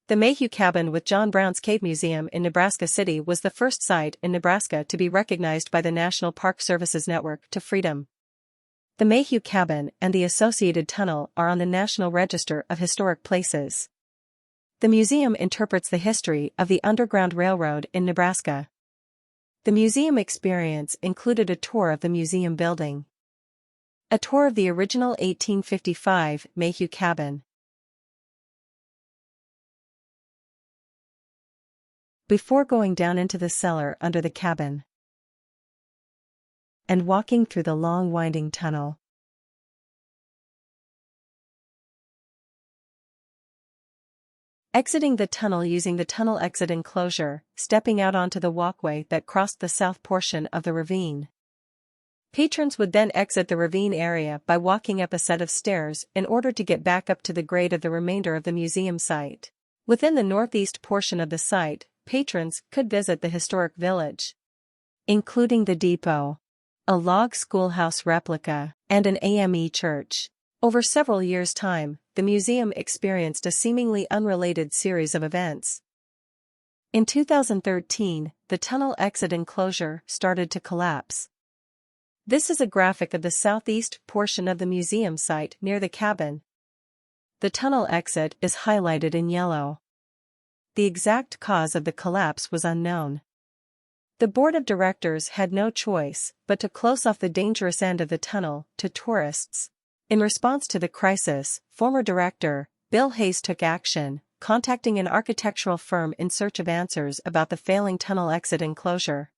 The Mayhew Cabin with John Brown's Cave Museum in Nebraska City was the first site in Nebraska to be recognized by the National Park Service's Network to Freedom. The Mayhew Cabin and the associated tunnel are on the National Register of Historic Places. The museum interprets the history of the Underground Railroad in Nebraska. The museum experience included a tour of the museum building, a tour of the original 1855 Mayhew Cabin. Before going down into the cellar under the cabin and walking through the long winding tunnel. Exiting the tunnel using the tunnel exit enclosure, stepping out onto the walkway that crossed the south portion of the ravine. Patrons would then exit the ravine area by walking up a set of stairs in order to get back up to the grade of the remainder of the museum site. Within the northeast portion of the site, patrons could visit the historic village, including the depot, a log schoolhouse replica, and an AME church. Over several years' time, the museum experienced a seemingly unrelated series of events. In 2013, the tunnel exit enclosure started to collapse. This is a graphic of the southeast portion of the museum site near the cabin. The tunnel exit is highlighted in yellow. The exact cause of the collapse was unknown. The board of directors had no choice but to close off the dangerous end of the tunnel to tourists. In response to the crisis, former director Bill Hayes took action, contacting an architectural firm in search of answers about the failing tunnel exit enclosure.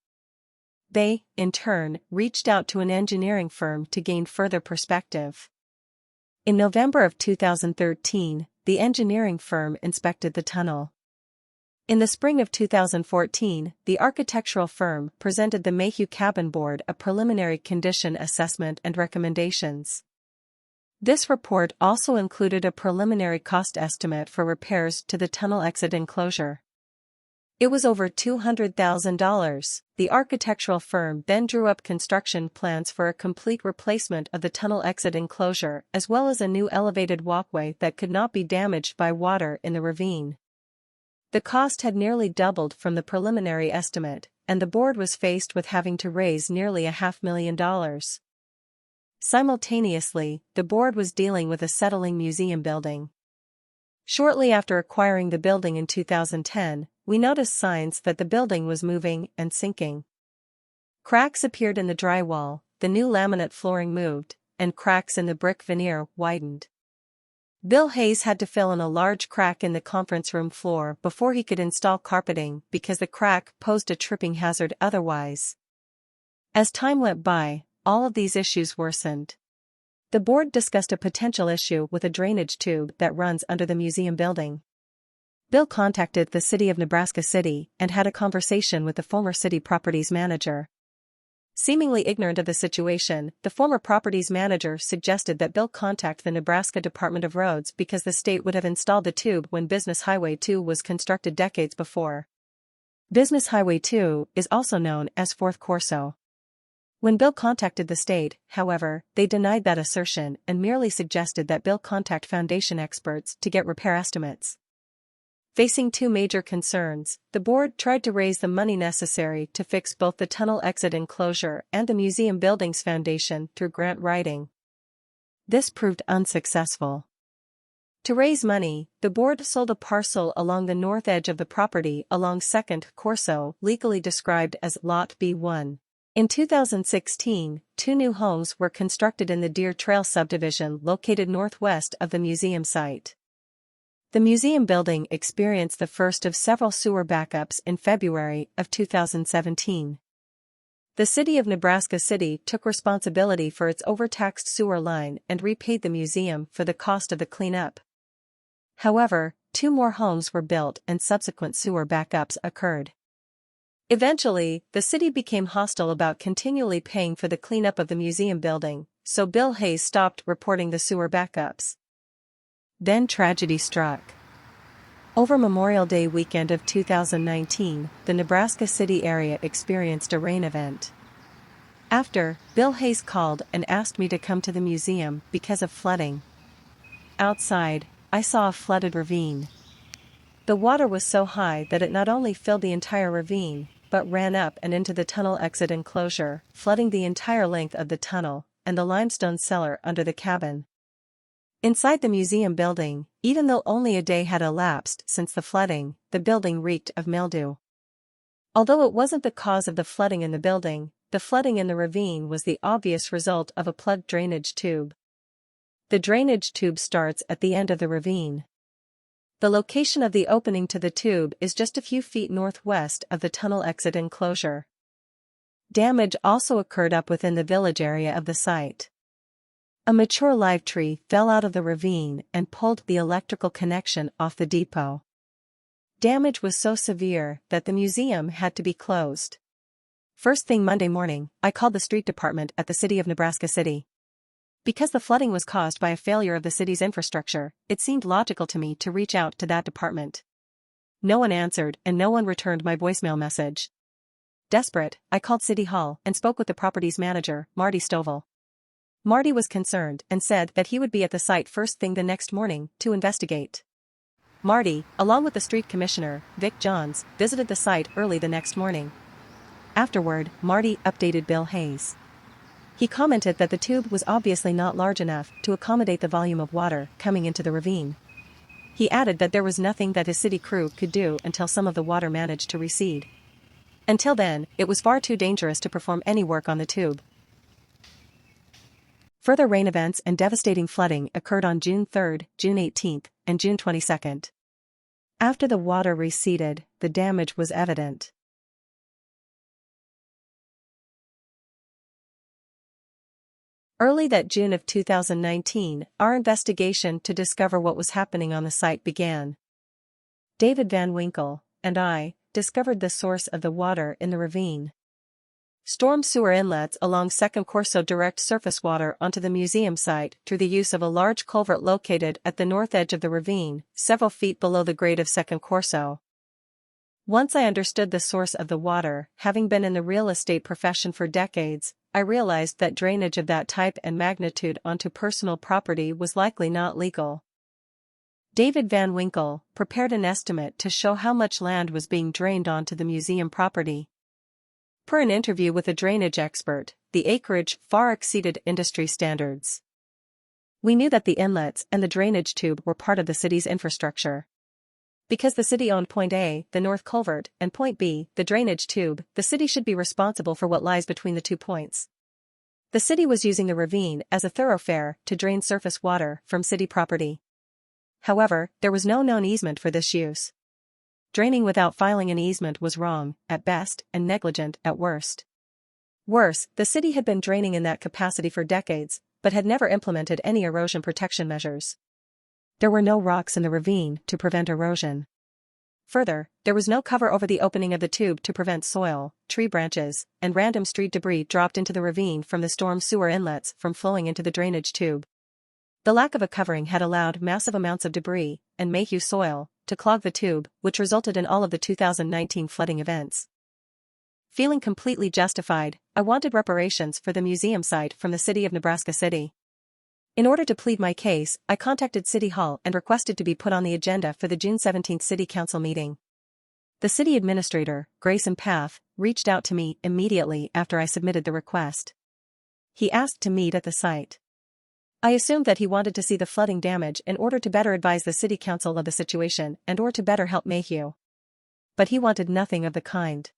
They, in turn, reached out to an engineering firm to gain further perspective. In November of 2013, the engineering firm inspected the tunnel. In the spring of 2014, the architectural firm presented the Mayhew Cabin Board a preliminary condition assessment and recommendations. This report also included a preliminary cost estimate for repairs to the tunnel exit enclosure. It was over $200,000. The architectural firm then drew up construction plans for a complete replacement of the tunnel exit enclosure as well as a new elevated walkway that could not be damaged by water in the ravine. The cost had nearly doubled from the preliminary estimate, and the board was faced with having to raise nearly $500,000. Simultaneously, the board was dealing with a settling museum building. Shortly after acquiring the building in 2010, we noticed signs that the building was moving and sinking. Cracks appeared in the drywall, the new laminate flooring moved, and cracks in the brick veneer widened. Bill Hayes had to fill in a large crack in the conference room floor before he could install carpeting because the crack posed a tripping hazard otherwise. As time went by, all of these issues worsened. The board discussed a potential issue with a drainage tube that runs under the museum building. Bill contacted the City of Nebraska City and had a conversation with the former city properties manager. Seemingly ignorant of the situation, the former properties manager suggested that Bill contact the Nebraska Department of Roads because the state would have installed the tube when Business Highway 2 was constructed decades before. Business Highway 2 is also known as Fourth Corso. When Bill contacted the state, however, they denied that assertion and merely suggested that Bill contact foundation experts to get repair estimates. Facing two major concerns, the board tried to raise the money necessary to fix both the tunnel exit enclosure and the museum building's foundation through grant writing. This proved unsuccessful. To raise money, the board sold a parcel along the north edge of the property along 2nd Corso, legally described as Lot B1. In 2016, 2 new homes were constructed in the Deer Trail subdivision located northwest of the museum site. The museum building experienced the first of several sewer backups in February of 2017. The City of Nebraska City took responsibility for its overtaxed sewer line and repaid the museum for the cost of the cleanup. However, 2 more homes were built and subsequent sewer backups occurred. Eventually, the city became hostile about continually paying for the cleanup of the museum building, so Bill Hayes stopped reporting the sewer backups. Then tragedy struck. Over Memorial Day weekend of 2019, the Nebraska City area experienced a rain event. After, Bill Hayes called and asked me to come to the museum because of flooding. Outside, I saw a flooded ravine. The water was so high that it not only filled the entire ravine, but ran up and into the tunnel exit enclosure, flooding the entire length of the tunnel and the limestone cellar under the cabin. Inside the museum building, even though only a day had elapsed since the flooding, the building reeked of mildew. Although it wasn't the cause of the flooding in the building, the flooding in the ravine was the obvious result of a plugged drainage tube. The drainage tube starts at the end of the ravine. The location of the opening to the tube is just a few feet northwest of the tunnel exit enclosure. Damage also occurred up within the village area of the site. A mature live tree fell out of the ravine and pulled the electrical connection off the depot. Damage was so severe that the museum had to be closed. First thing Monday morning, I called the street department at the City of Nebraska City. Because the flooding was caused by a failure of the city's infrastructure, it seemed logical to me to reach out to that department. No one answered and no one returned my voicemail message. Desperate, I called City Hall and spoke with the property's manager, Marty Stovall. Marty was concerned and said that he would be at the site first thing the next morning to investigate. Marty, along with the street commissioner, Vic Johns, visited the site early the next morning. Afterward, Marty updated Bill Hayes. He commented that the tube was obviously not large enough to accommodate the volume of water coming into the ravine. He added that there was nothing that his city crew could do until some of the water managed to recede. Until then, it was far too dangerous to perform any work on the tube. Further rain events and devastating flooding occurred on June 3, June 18, and June 22. After the water receded, the damage was evident. Early that June of 2019, our investigation to discover what was happening on the site began. David Van Winkle and I discovered the source of the water in the ravine. Storm sewer inlets along Second Corso direct surface water onto the museum site through the use of a large culvert located at the north edge of the ravine, several feet below the grade of Second Corso. Once I understood the source of the water, having been in the real estate profession for decades, I realized that drainage of that type and magnitude onto personal property was likely not legal. David Van Winkle prepared an estimate to show how much land was being drained onto the museum property. Per an interview with a drainage expert, the acreage far exceeded industry standards. We knew that the inlets and the drainage tube were part of the city's infrastructure. Because the city owned Point A, the north culvert, and Point B, the drainage tube, the city should be responsible for what lies between the 2 points. The city was using the ravine as a thoroughfare to drain surface water from city property. However, there was no known easement for this use. Draining without filing an easement was wrong, at best, and negligent, at worst. Worse, the city had been draining in that capacity for decades, but had never implemented any erosion protection measures. There were no rocks in the ravine to prevent erosion. Further, there was no cover over the opening of the tube to prevent soil, tree branches, and random street debris dropped into the ravine from the storm sewer inlets from flowing into the drainage tube. The lack of a covering had allowed massive amounts of debris and Mayhew soil to clog the tube, which resulted in all of the 2019 flooding events. Feeling completely justified, I wanted reparations for the museum site from the City of Nebraska City. In order to plead my case, I contacted City Hall and requested to be put on the agenda for the June 17 City Council meeting. The city administrator, Grayson Path, reached out to me immediately after I submitted the request. He asked to meet at the site. I assumed that he wanted to see the flooding damage in order to better advise the city council of the situation and or to better help Mayhew. But he wanted nothing of the kind.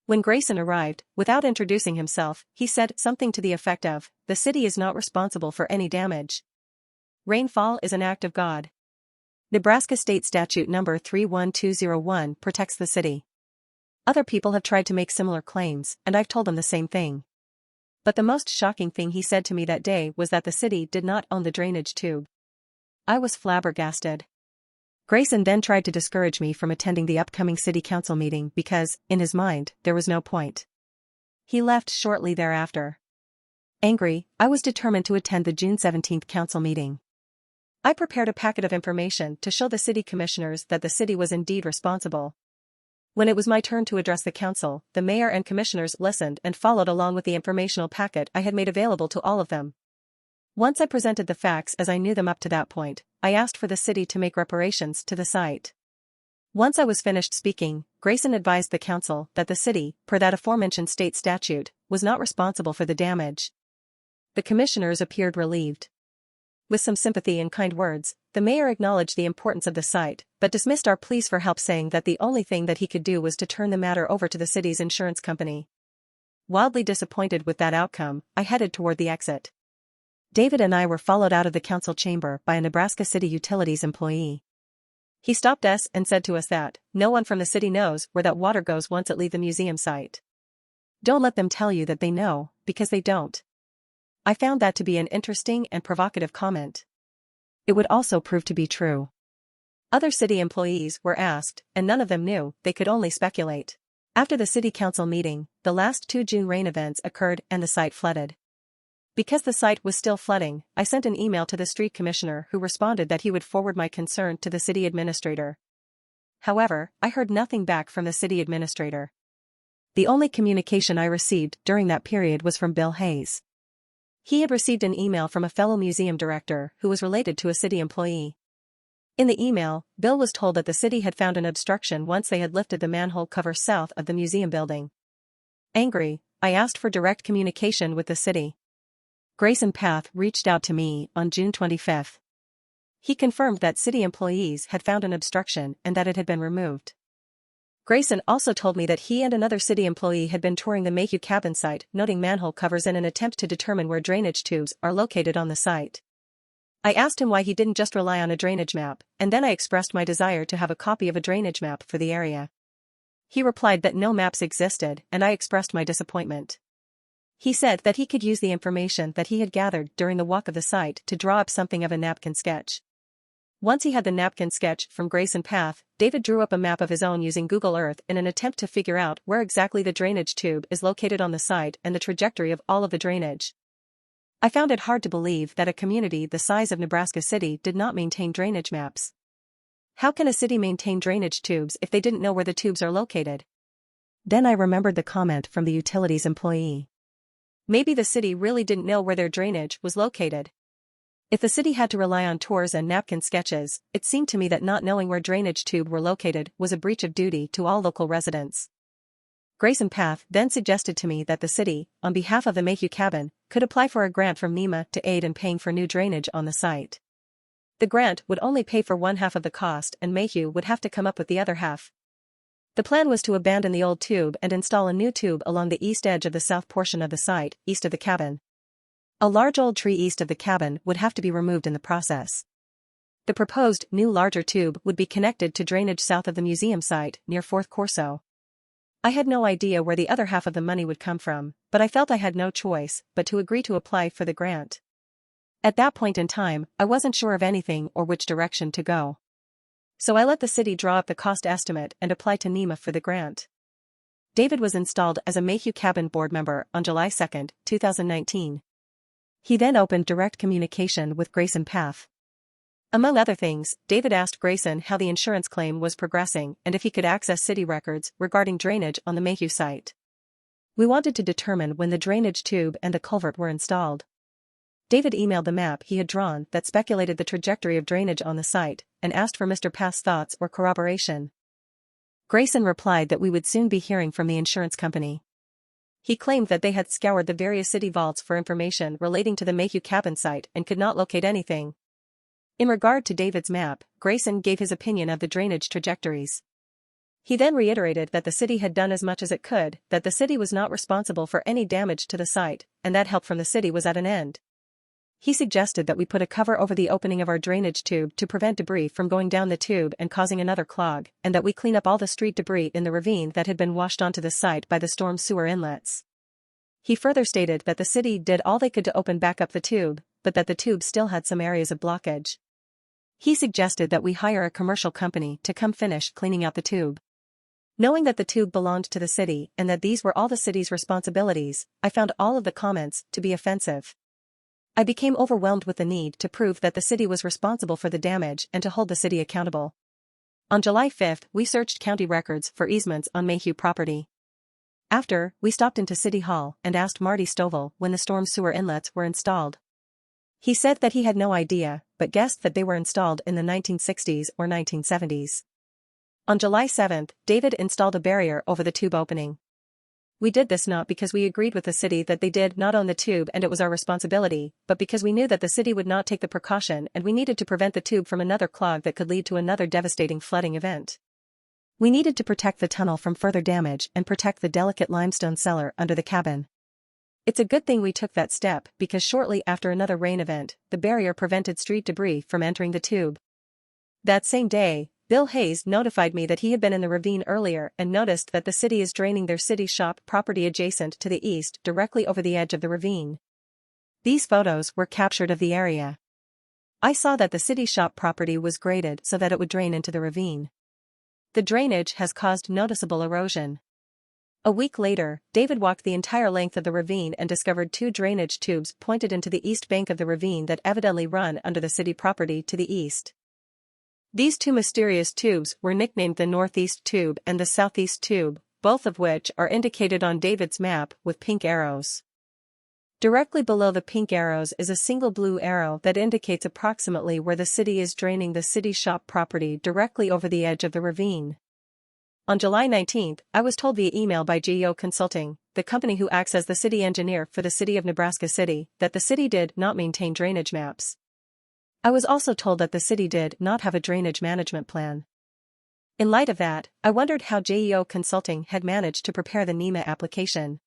When Grayson arrived, without introducing himself, he said something to the effect of, "The city is not responsible for any damage. Rainfall is an act of God. Nebraska State Statute number 31201 protects the city." Other people have tried to make similar claims, and I've told them the same thing. But the most shocking thing he said to me that day was that the city did not own the drainage tube. I was flabbergasted. Grayson then tried to discourage me from attending the upcoming city council meeting because, in his mind, there was no point. He left shortly thereafter. Angry, I was determined to attend the June 17 council meeting. I prepared a packet of information to show the city commissioners that the city was indeed responsible. When it was my turn to address the council, the mayor and commissioners listened and followed along with the informational packet I had made available to all of them. Once I presented the facts as I knew them up to that point, I asked for the city to make reparations to the site. Once I was finished speaking, Grayson advised the council that the city, per that aforementioned state statute, was not responsible for the damage. The commissioners appeared relieved. With some sympathy and kind words, the mayor acknowledged the importance of the site, but dismissed our pleas for help, saying that the only thing that he could do was to turn the matter over to the city's insurance company. Wildly disappointed with that outcome, I headed toward the exit. David and I were followed out of the council chamber by a Nebraska City Utilities employee. He stopped us and said to us that no one from the city knows where that water goes once it leaves the museum site. Don't let them tell you that they know, because they don't. I found that to be an interesting and provocative comment. It would also prove to be true. Other city employees were asked, and none of them knew, they could only speculate. After the city council meeting, the last 2 June rain events occurred and the site flooded. Because the site was still flooding, I sent an email to the street commissioner, who responded that he would forward my concern to the city administrator. However, I heard nothing back from the city administrator. The only communication I received during that period was from Bill Hayes. He had received an email from a fellow museum director who was related to a city employee. In the email, Bill was told that the city had found an obstruction once they had lifted the manhole cover south of the museum building. Angry, I asked for direct communication with the city. Grayson Path reached out to me on June 25. He confirmed that city employees had found an obstruction and that it had been removed. Grayson also told me that he and another city employee had been touring the Mayhew Cabin site, noting manhole covers in an attempt to determine where drainage tubes are located on the site. I asked him why he didn't just rely on a drainage map, and then I expressed my desire to have a copy of a drainage map for the area. He replied that no maps existed, and I expressed my disappointment. He said that he could use the information that he had gathered during the walk of the site to draw up something of a napkin sketch. Once he had the napkin sketch from Grayson Path, David drew up a map of his own using Google Earth in an attempt to figure out where exactly the drainage tube is located on the site and the trajectory of all of the drainage. I found it hard to believe that a community the size of Nebraska City did not maintain drainage maps. How can a city maintain drainage tubes if they didn't know where the tubes are located? Then I remembered the comment from the utilities employee. Maybe the city really didn't know where their drainage was located. If the city had to rely on tours and napkin sketches, it seemed to me that not knowing where drainage tubes were located was a breach of duty to all local residents. Grayson Path then suggested to me that the city, on behalf of the Mayhew Cabin, could apply for a grant from NEMA to aid in paying for new drainage on the site. The grant would only pay for one half of the cost and Mayhew would have to come up with the other half. The plan was to abandon the old tube and install a new tube along the east edge of the south portion of the site, east of the cabin. A large old tree east of the cabin would have to be removed in the process. The proposed new larger tube would be connected to drainage south of the museum site, near 4th Corso. I had no idea where the other half of the money would come from, but I felt I had no choice but to agree to apply for the grant. At that point in time, I wasn't sure of anything or which direction to go. So I let the city draw up the cost estimate and apply to NEMA for the grant. David was installed as a Mayhew Cabin board member on July 2, 2019. He then opened direct communication with Grayson Path. Among other things, David asked Grayson how the insurance claim was progressing and if he could access city records regarding drainage on the Mayhew site. We wanted to determine when the drainage tube and the culvert were installed. David emailed the map he had drawn that speculated the trajectory of drainage on the site and asked for Mr. Path's thoughts or corroboration. Grayson replied that we would soon be hearing from the insurance company. He claimed that they had scoured the various city vaults for information relating to the Mayhew Cabin site and could not locate anything. In regard to David's map, Grayson gave his opinion of the drainage trajectories. He then reiterated that the city had done as much as it could, that the city was not responsible for any damage to the site, and that help from the city was at an end. He suggested that we put a cover over the opening of our drainage tube to prevent debris from going down the tube and causing another clog, and that we clean up all the street debris in the ravine that had been washed onto the site by the storm sewer inlets. He further stated that the city did all they could to open back up the tube, but that the tube still had some areas of blockage. He suggested that we hire a commercial company to come finish cleaning out the tube. Knowing that the tube belonged to the city and that these were all the city's responsibilities, I found all of the comments to be offensive. I became overwhelmed with the need to prove that the city was responsible for the damage and to hold the city accountable. On July 5, we searched county records for easements on Mayhew property. After, we stopped into City Hall and asked Marty Stovall when the storm sewer inlets were installed. He said that he had no idea, but guessed that they were installed in the 1960s or 1970s. On July 7, David installed a barrier over the tube opening. We did this not because we agreed with the city that they did not own the tube and it was our responsibility, but because we knew that the city would not take the precaution and we needed to prevent the tube from another clog that could lead to another devastating flooding event. We needed to protect the tunnel from further damage and protect the delicate limestone cellar under the cabin. It's a good thing we took that step because shortly after another rain event, the barrier prevented street debris from entering the tube. That same day, Bill Hayes notified me that he had been in the ravine earlier and noticed that the city is draining their city shop property adjacent to the east directly over the edge of the ravine. These photos were captured of the area. I saw that the city shop property was graded so that it would drain into the ravine. The drainage has caused noticeable erosion. A week later, David walked the entire length of the ravine and discovered 2 drainage tubes pointed into the east bank of the ravine that evidently run under the city property to the east. These 2 mysterious tubes were nicknamed the Northeast Tube and the Southeast Tube, both of which are indicated on David's map with pink arrows. Directly below the pink arrows is a single blue arrow that indicates approximately where the city is draining the city shop property directly over the edge of the ravine. On July 19, I was told via email by GEO Consulting, the company who acts as the city engineer for the City of Nebraska City, that the city did not maintain drainage maps. I was also told that the city did not have a drainage management plan. In light of that, I wondered how GEO Consulting had managed to prepare the NEMA application.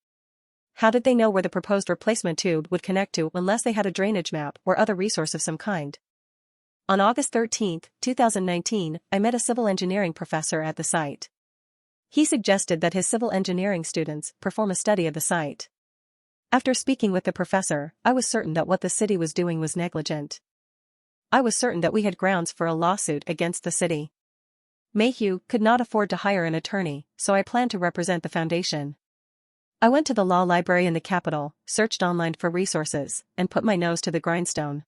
How did they know where the proposed replacement tube would connect to unless they had a drainage map or other resource of some kind? On August 13, 2019, I met a civil engineering professor at the site. He suggested that his civil engineering students perform a study of the site. After speaking with the professor, I was certain that what the city was doing was negligent. I was certain that we had grounds for a lawsuit against the city. Mayhew could not afford to hire an attorney, so I planned to represent the foundation. I went to the law library in the capital, searched online for resources, and put my nose to the grindstone.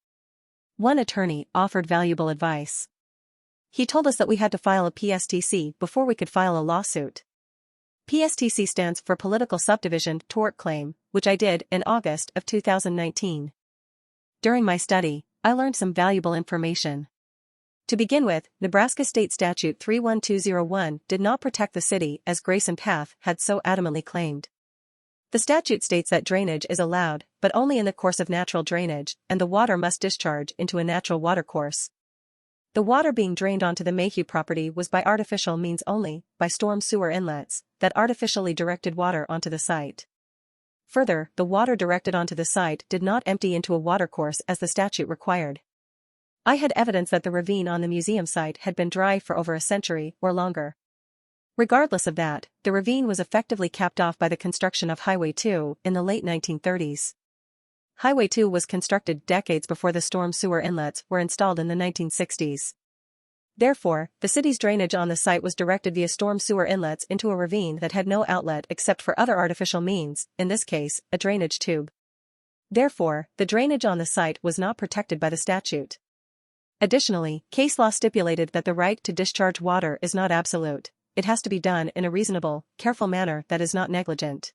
One attorney offered valuable advice. He told us that we had to file a PSTC before we could file a lawsuit. PSTC stands for Political Subdivision Tort Claim, which I did in August of 2019. During my study, I learned some valuable information. To begin with, Nebraska State Statute 31201 did not protect the city as Grayson Path had so adamantly claimed. The statute states that drainage is allowed, but only in the course of natural drainage, and the water must discharge into a natural watercourse. The water being drained onto the Mayhew property was by artificial means only, by storm sewer inlets, that artificially directed water onto the site. Further, the water directed onto the site did not empty into a watercourse as the statute required. I had evidence that the ravine on the museum site had been dry for over a century or longer. Regardless of that, the ravine was effectively capped off by the construction of Highway 2 in the late 1930s. Highway 2 was constructed decades before the storm sewer inlets were installed in the 1960s. Therefore, the city's drainage on the site was directed via storm sewer inlets into a ravine that had no outlet except for other artificial means, in this case, a drainage tube. Therefore, the drainage on the site was not protected by the statute. Additionally, case law stipulated that the right to discharge water is not absolute. It has to be done in a reasonable, careful manner that is not negligent.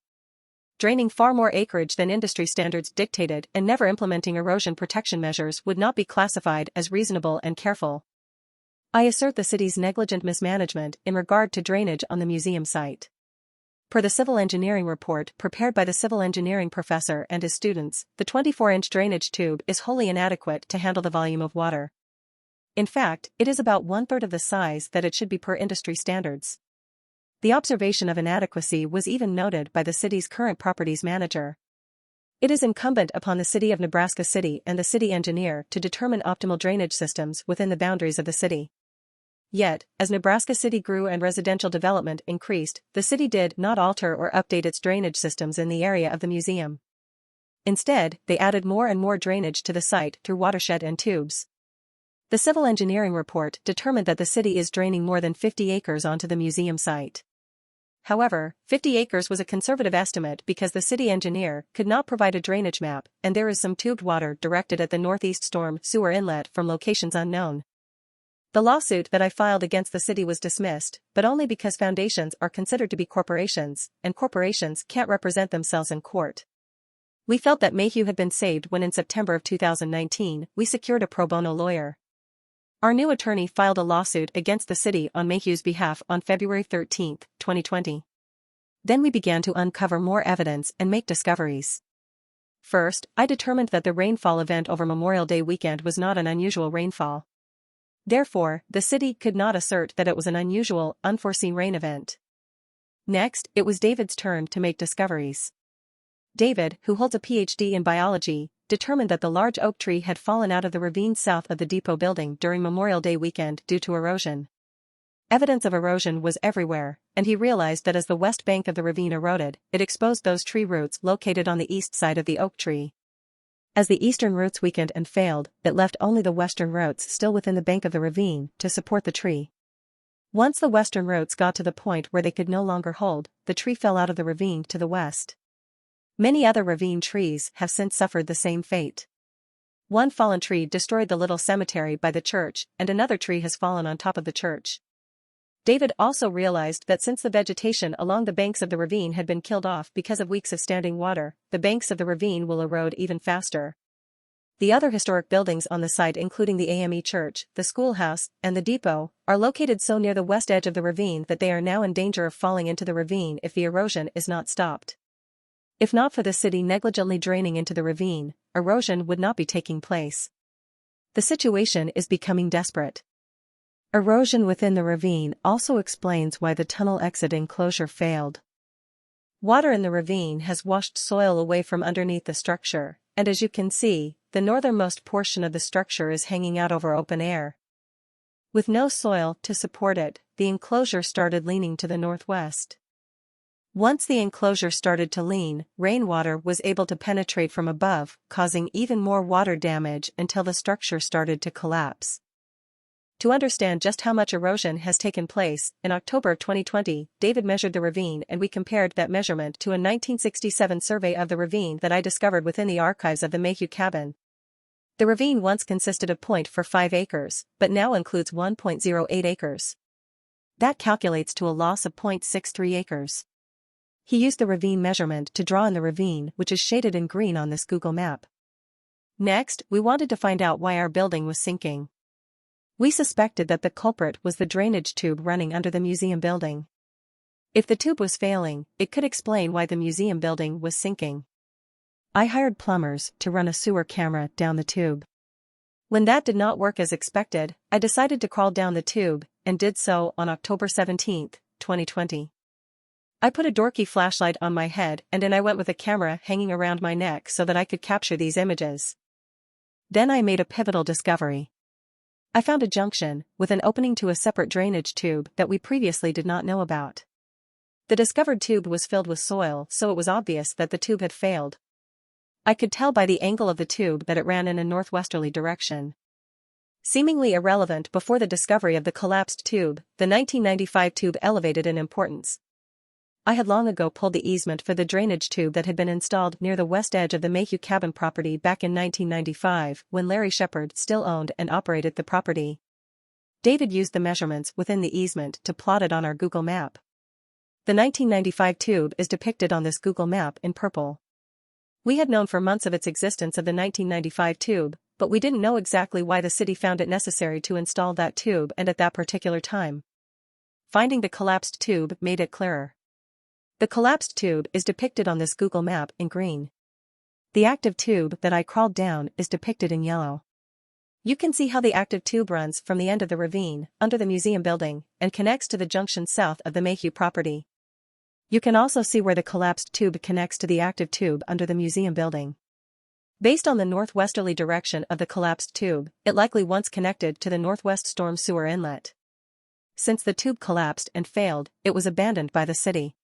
Draining far more acreage than industry standards dictated and never implementing erosion protection measures would not be classified as reasonable and careful. I assert the city's negligent mismanagement in regard to drainage on the museum site. Per the civil engineering report prepared by the civil engineering professor and his students, the 24-inch drainage tube is wholly inadequate to handle the volume of water. In fact, it is about 1/3 of the size that it should be per industry standards. The observation of inadequacy was even noted by the city's current properties manager. It is incumbent upon the City of Nebraska City and the city engineer to determine optimal drainage systems within the boundaries of the city. Yet, as Nebraska City grew and residential development increased, the city did not alter or update its drainage systems in the area of the museum. Instead, they added more and more drainage to the site through watershed and tubes. The civil engineering report determined that the city is draining more than 50 acres onto the museum site. However, 50 acres was a conservative estimate because the city engineer could not provide a drainage map, and there is some tubed water directed at the northeast storm sewer inlet from locations unknown. The lawsuit that I filed against the city was dismissed, but only because foundations are considered to be corporations, and corporations can't represent themselves in court. We felt that Mayhew had been saved when in September of 2019, we secured a pro bono lawyer. Our new attorney filed a lawsuit against the city on Mayhew's behalf on February 13, 2020. Then we began to uncover more evidence and make discoveries. First, I determined that the rainfall event over Memorial Day weekend was not an unusual rainfall. Therefore, the city could not assert that it was an unusual, unforeseen rain event. Next, it was David's turn to make discoveries. David, who holds a PhD in biology, determined that the large oak tree had fallen out of the ravine south of the depot building during Memorial Day weekend due to erosion. Evidence of erosion was everywhere, and he realized that as the west bank of the ravine eroded, it exposed those tree roots located on the east side of the oak tree. As the eastern roots weakened and failed, it left only the western roots still within the bank of the ravine to support the tree. Once the western roots got to the point where they could no longer hold, the tree fell out of the ravine to the west. Many other ravine trees have since suffered the same fate. One fallen tree destroyed the little cemetery by the church, and another tree has fallen on top of the church. David also realized that since the vegetation along the banks of the ravine had been killed off because of weeks of standing water, the banks of the ravine will erode even faster. The other historic buildings on the site, including the AME church, the schoolhouse, and the depot, are located so near the west edge of the ravine that they are now in danger of falling into the ravine if the erosion is not stopped. If not for the city negligently draining into the ravine, erosion would not be taking place. The situation is becoming desperate. Erosion within the ravine also explains why the tunnel exit enclosure failed. Water in the ravine has washed soil away from underneath the structure, and as you can see, the northernmost portion of the structure is hanging out over open air. With no soil to support it, the enclosure started leaning to the northwest. Once the enclosure started to lean, rainwater was able to penetrate from above, causing even more water damage until the structure started to collapse. To understand just how much erosion has taken place, in October 2020, David measured the ravine and we compared that measurement to a 1967 survey of the ravine that I discovered within the archives of the Mayhew Cabin. The ravine once consisted of 0.45 acres, but now includes 1.08 acres. That calculates to a loss of 0.63 acres. He used the ravine measurement to draw in the ravine, which is shaded in green on this Google map. Next, we wanted to find out why our building was sinking. We suspected that the culprit was the drainage tube running under the museum building. If the tube was failing, it could explain why the museum building was sinking. I hired plumbers to run a sewer camera down the tube. When that did not work as expected, I decided to crawl down the tube, and did so on October 17, 2020. I put a dorky flashlight on my head and then I went with a camera hanging around my neck so that I could capture these images. Then I made a pivotal discovery. I found a junction, with an opening to a separate drainage tube that we previously did not know about. The discovered tube was filled with soil, so it was obvious that the tube had failed. I could tell by the angle of the tube that it ran in a northwesterly direction. Seemingly irrelevant before the discovery of the collapsed tube, the 1995 tube elevated in importance. I had long ago pulled the easement for the drainage tube that had been installed near the west edge of the Mayhew Cabin property back in 1995, when Larry Shepard still owned and operated the property. David used the measurements within the easement to plot it on our Google map. The 1995 tube is depicted on this Google map in purple. We had known for months of its existence of the 1995 tube, but we didn't know exactly why the city found it necessary to install that tube and at that particular time. Finding the collapsed tube made it clearer. The collapsed tube is depicted on this Google map in green. The active tube that I crawled down is depicted in yellow. You can see how the active tube runs from the end of the ravine, under the museum building, and connects to the junction south of the Mayhew property. You can also see where the collapsed tube connects to the active tube under the museum building. Based on the northwesterly direction of the collapsed tube, it likely once connected to the northwest storm sewer inlet. Since the tube collapsed and failed, it was abandoned by the city.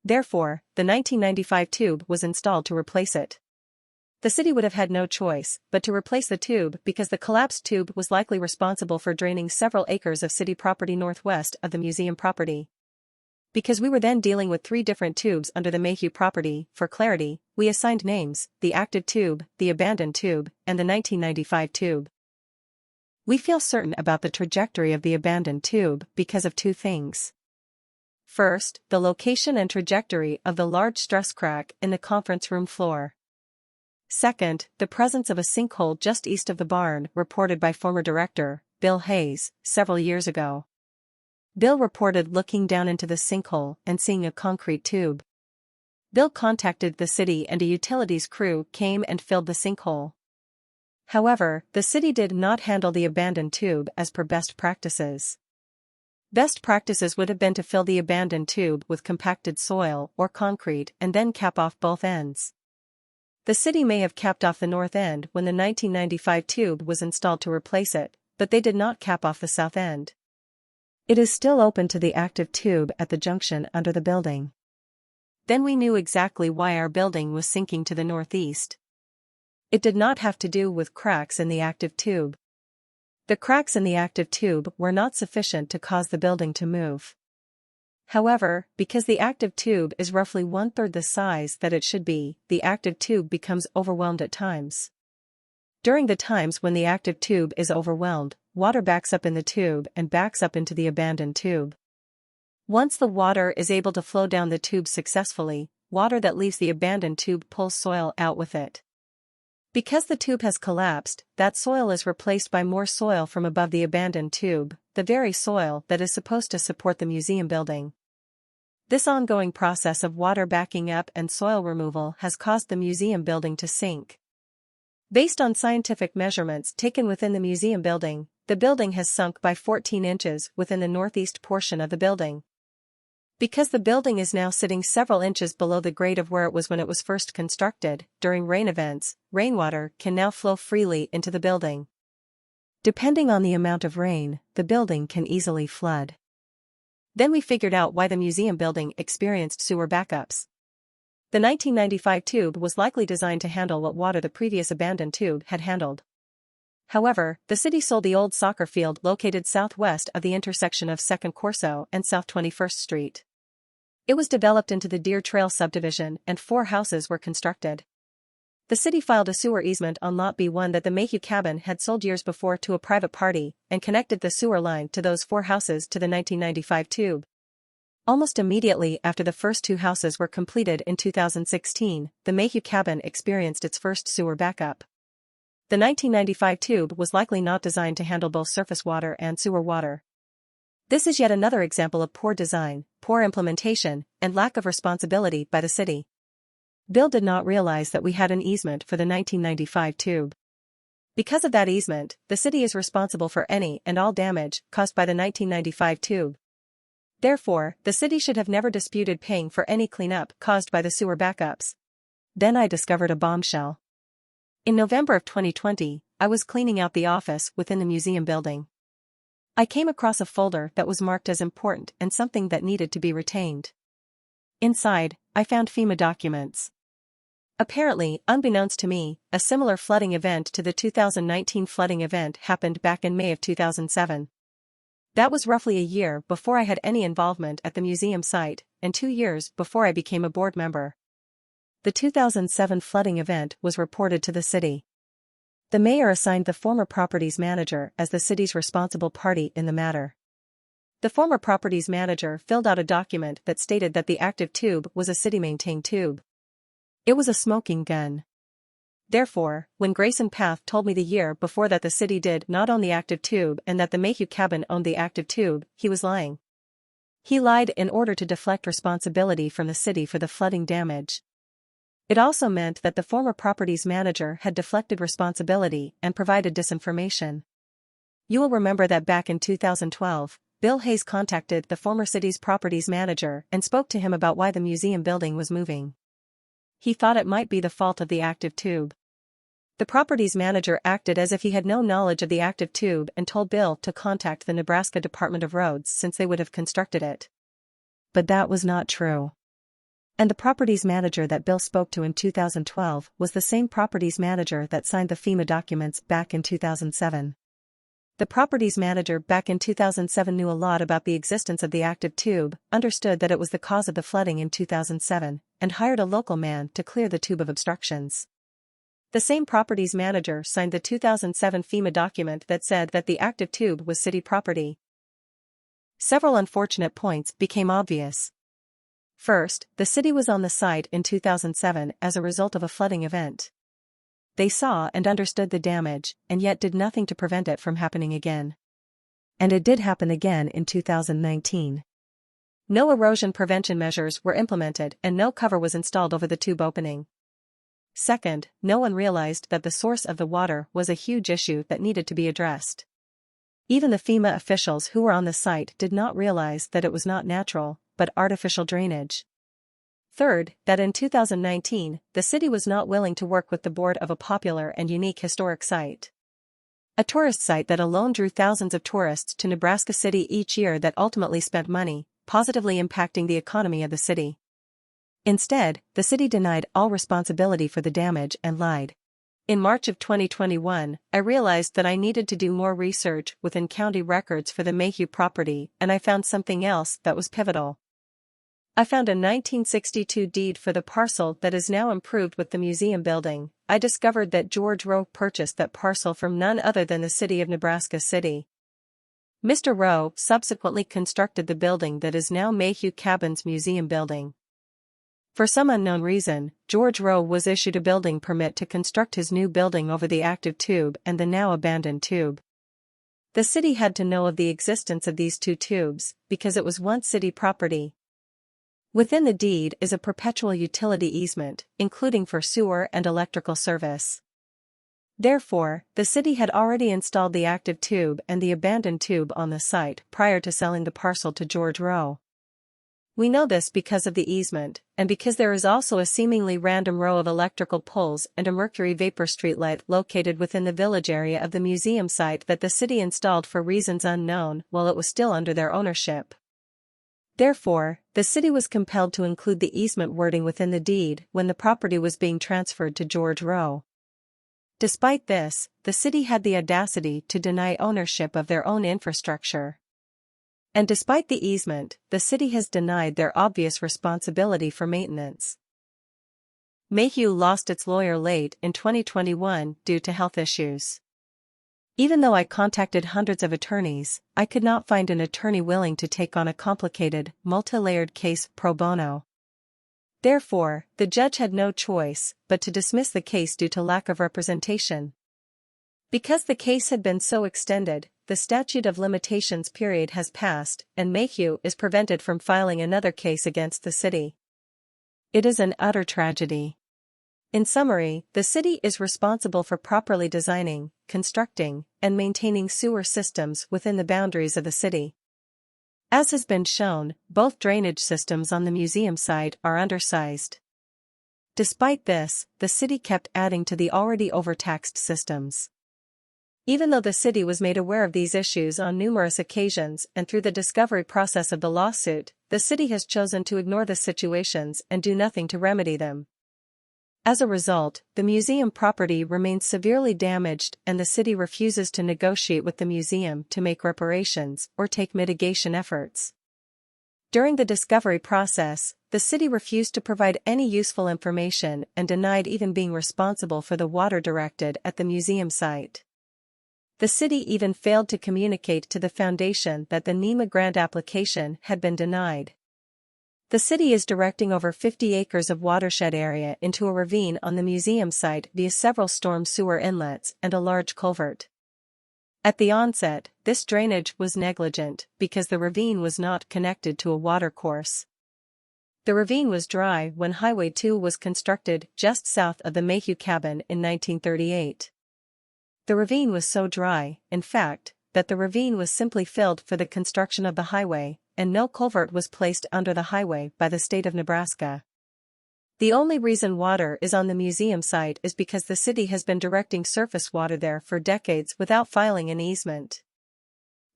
Therefore, the 1995 tube was installed to replace it. The city would have had no choice but to replace the tube because the collapsed tube was likely responsible for draining several acres of city property northwest of the museum property. Because we were then dealing with 3 different tubes under the Mayhew property, for clarity, we assigned names: the active tube, the abandoned tube, and the 1995 tube. We feel certain about the trajectory of the abandoned tube because of 2 things. First, the location and trajectory of the large stress crack in the conference room floor. Second, the presence of a sinkhole just east of the barn, reported by former director, Bill Hayes, several years ago. Bill reported looking down into the sinkhole and seeing a concrete tube. Bill contacted the city and a utilities crew came and filled the sinkhole. However, the city did not handle the abandoned tube as per best practices. Best practices would have been to fill the abandoned tube with compacted soil or concrete and then cap off both ends. The city may have capped off the north end when the 1995 tube was installed to replace it, but they did not cap off the south end. It is still open to the active tube at the junction under the building. Then we knew exactly why our building was sinking to the northeast. It did not have to do with cracks in the active tube. The cracks in the active tube were not sufficient to cause the building to move. However, because the active tube is roughly 1/3 the size that it should be, the active tube becomes overwhelmed at times. During the times when the active tube is overwhelmed, water backs up in the tube and backs up into the abandoned tube. Once the water is able to flow down the tube successfully, water that leaves the abandoned tube pulls soil out with it. Because the tube has collapsed, that soil is replaced by more soil from above the abandoned tube, the very soil that is supposed to support the museum building. This ongoing process of water backing up and soil removal has caused the museum building to sink. Based on scientific measurements taken within the museum building, the building has sunk by 14 inches within the northeast portion of the building. Because the building is now sitting several inches below the grade of where it was when it was first constructed, during rain events, rainwater can now flow freely into the building. Depending on the amount of rain, the building can easily flood. Then we figured out why the museum building experienced sewer backups. The 1995 tube was likely designed to handle what water the previous abandoned tube had handled. However, the city sold the old soccer field located southwest of the intersection of 2nd Corso and South 21st Street. It was developed into the Deer Trail subdivision and 4 houses were constructed. The city filed a sewer easement on Lot B1 that the Mayhew Cabin had sold years before to a private party and connected the sewer line to those 4 houses to the 1995 tube. Almost immediately after the first 2 houses were completed in 2016, the Mayhew Cabin experienced its first sewer backup. The 1995 tube was likely not designed to handle both surface water and sewer water. This is yet another example of poor design, poor implementation, and lack of responsibility by the city. Bill did not realize that we had an easement for the 1995 tube. Because of that easement, the city is responsible for any and all damage caused by the 1995 tube. Therefore, the city should have never disputed paying for any cleanup caused by the sewer backups. Then I discovered a bombshell. In November of 2020, I was cleaning out the office within the museum building. I came across a folder that was marked as important and something that needed to be retained. Inside, I found FEMA documents. Apparently, unbeknownst to me, a similar flooding event to the 2019 flooding event happened back in May of 2007. That was roughly a year before I had any involvement at the museum site, and 2 years before I became a board member. The 2007 flooding event was reported to the city. The mayor assigned the former properties manager as the city's responsible party in the matter. The former properties manager filled out a document that stated that the active tube was a city-maintained tube. It was a smoking gun. Therefore, when Grayson Path told me the year before that the city did not own the active tube and that the Mayhew Cabin owned the active tube, he was lying. He lied in order to deflect responsibility from the city for the flooding damage. It also meant that the former properties manager had deflected responsibility and provided disinformation. You will remember that back in 2012, Bill Hayes contacted the former city's properties manager and spoke to him about why the museum building was moving. He thought it might be the fault of the active tube. The properties manager acted as if he had no knowledge of the active tube and told Bill to contact the Nebraska Department of Roads since they would have constructed it. But that was not true. And the properties manager that Bill spoke to in 2012 was the same properties manager that signed the FEMA documents back in 2007. The properties manager back in 2007 knew a lot about the existence of the active tube, understood that it was the cause of the flooding in 2007, and hired a local man to clear the tube of obstructions. The same properties manager signed the 2007 FEMA document that said that the active tube was city property. Several unfortunate points became obvious. First, the city was on the site in 2007 as a result of a flooding event. They saw and understood the damage, and yet did nothing to prevent it from happening again. And it did happen again in 2019. No erosion prevention measures were implemented and no cover was installed over the tube opening. Second, no one realized that the source of the water was a huge issue that needed to be addressed. Even the FEMA officials who were on the site did not realize that it was not natural, but artificial drainage. Third, that in 2019, the city was not willing to work with the board of a popular and unique historic site. A tourist site that alone drew thousands of tourists to Nebraska City each year that ultimately spent money, positively impacting the economy of the city. Instead, the city denied all responsibility for the damage and lied. In March of 2021, I realized that I needed to do more research within county records for the Mayhew property, and I found something else that was pivotal. I found a 1962 deed for the parcel that is now improved with the museum building. I discovered that George Rowe purchased that parcel from none other than the City of Nebraska City. Mr. Rowe subsequently constructed the building that is now Mayhew Cabin's museum building. For some unknown reason, George Rowe was issued a building permit to construct his new building over the active tube and the now abandoned tube. The city had to know of the existence of these two tubes, because it was once city property. Within the deed is a perpetual utility easement, including for sewer and electrical service. Therefore, the city had already installed the active tube and the abandoned tube on the site prior to selling the parcel to George Rowe. We know this because of the easement, and because there is also a seemingly random row of electrical poles and a mercury vapor streetlight located within the village area of the museum site that the city installed for reasons unknown while it was still under their ownership. Therefore, the city was compelled to include the easement wording within the deed when the property was being transferred to George Rowe. Despite this, the city had the audacity to deny ownership of their own infrastructure. And despite the easement, the city has denied their obvious responsibility for maintenance. Mayhew lost its lawyer late in 2021 due to health issues. Even though I contacted hundreds of attorneys, I could not find an attorney willing to take on a complicated, multi-layered case pro bono. Therefore, the judge had no choice but to dismiss the case due to lack of representation. Because the case had been so extended, the statute of limitations period has passed, and Mayhew is prevented from filing another case against the city. It is an utter tragedy. In summary, the city is responsible for properly designing, constructing, and maintaining sewer systems within the boundaries of the city. As has been shown, both drainage systems on the museum site are undersized. Despite this, the city kept adding to the already overtaxed systems. Even though the city was made aware of these issues on numerous occasions and through the discovery process of the lawsuit, the city has chosen to ignore the situations and do nothing to remedy them. As a result, the museum property remains severely damaged and the city refuses to negotiate with the museum to make reparations or take mitigation efforts. During the discovery process, the city refused to provide any useful information and denied even being responsible for the water directed at the museum site. The city even failed to communicate to the foundation that the NEMA grant application had been denied. The city is directing over 50 acres of watershed area into a ravine on the museum site via several storm sewer inlets and a large culvert. At the onset, this drainage was negligent because the ravine was not connected to a watercourse. The ravine was dry when Highway 2 was constructed just south of the Mayhew Cabin in 1938. The ravine was so dry, in fact, that the ravine was simply filled for the construction of the highway, and no culvert was placed under the highway by the state of Nebraska. The only reason water is on the museum site is because the city has been directing surface water there for decades without filing an easement.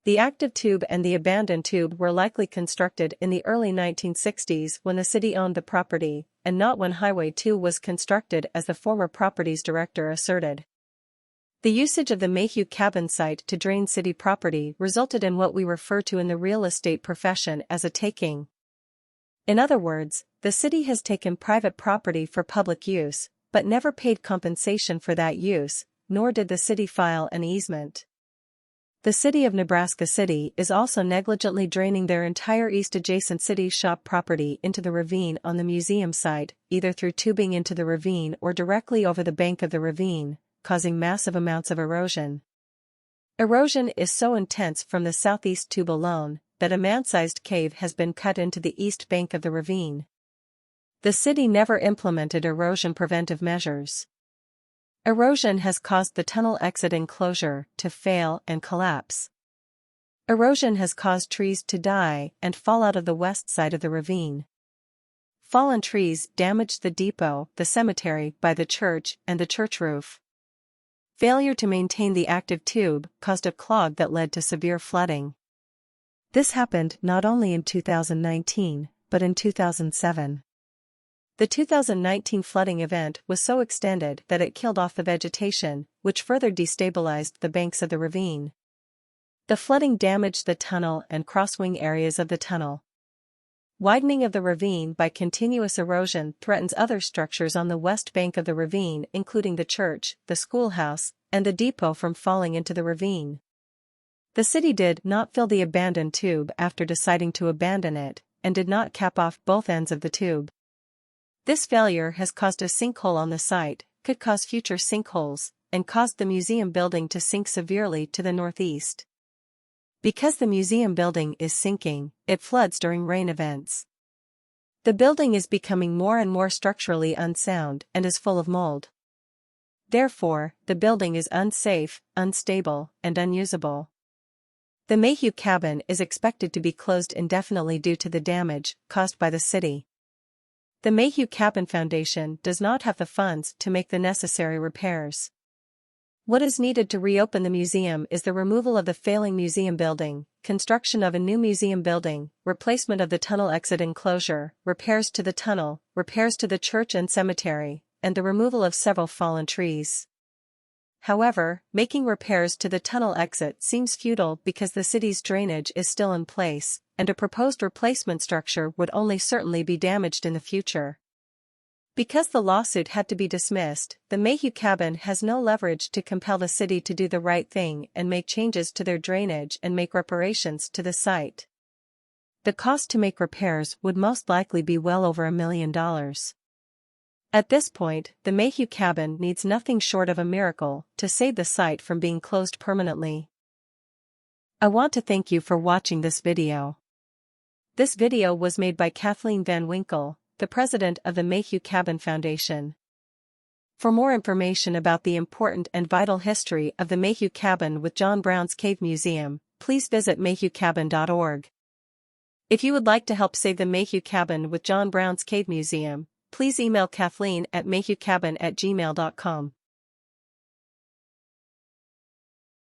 The active tube and the abandoned tube were likely constructed in the early 1960s when the city owned the property, and not when Highway 2 was constructed, as the former properties director asserted. The usage of the Mayhew Cabin site to drain city property resulted in what we refer to in the real estate profession as a taking. In other words, the city has taken private property for public use, but never paid compensation for that use, nor did the city file an easement. The City of Nebraska City is also negligently draining their entire east-adjacent city shop property into the ravine on the museum site, either through tubing into the ravine or directly over the bank of the ravine, causing massive amounts of erosion. Erosion is so intense from the southeast tube alone that a man-sized cave has been cut into the east bank of the ravine. The city never implemented erosion preventive measures. Erosion has caused the tunnel exit enclosure to fail and collapse. Erosion has caused trees to die and fall out of the west side of the ravine. Fallen trees damaged the depot, the cemetery by the church, and the church roof. Failure to maintain the active tube caused a clog that led to severe flooding. This happened not only in 2019, but in 2007. The 2019 flooding event was so extended that it killed off the vegetation, which further destabilized the banks of the ravine. The flooding damaged the tunnel and crosswing areas of the tunnel. Widening of the ravine by continuous erosion threatens other structures on the west bank of the ravine, including the church, the schoolhouse, and the depot from falling into the ravine. The city did not fill the abandoned tube after deciding to abandon it, and did not cap off both ends of the tube. This failure has caused a sinkhole on the site, could cause future sinkholes, and caused the museum building to sink severely to the northeast. Because the museum building is sinking, it floods during rain events. The building is becoming more and more structurally unsound and is full of mold. Therefore, the building is unsafe, unstable, and unusable. The Mayhew Cabin is expected to be closed indefinitely due to the damage caused by the city. The Mayhew Cabin Foundation does not have the funds to make the necessary repairs. What is needed to reopen the museum is the removal of the failing museum building, construction of a new museum building, replacement of the tunnel exit enclosure, repairs to the tunnel, repairs to the church and cemetery, and the removal of several fallen trees. However, making repairs to the tunnel exit seems futile because the city's drainage is still in place, and a proposed replacement structure would only certainly be damaged in the future. Because the lawsuit had to be dismissed, the Mayhew Cabin has no leverage to compel the city to do the right thing and make changes to their drainage and make reparations to the site. The cost to make repairs would most likely be well over $1 million. At this point, the Mayhew Cabin needs nothing short of a miracle to save the site from being closed permanently. I want to thank you for watching this video. This video was made by Kathleen Van Winkle, the president of the Mayhew Cabin Foundation. For more information about the important and vital history of the Mayhew Cabin with John Brown's Cave Museum, please visit mayhewcabin.org. If you would like to help save the Mayhew Cabin with John Brown's Cave Museum, please email Kathleen at mayhewcabin@gmail.com.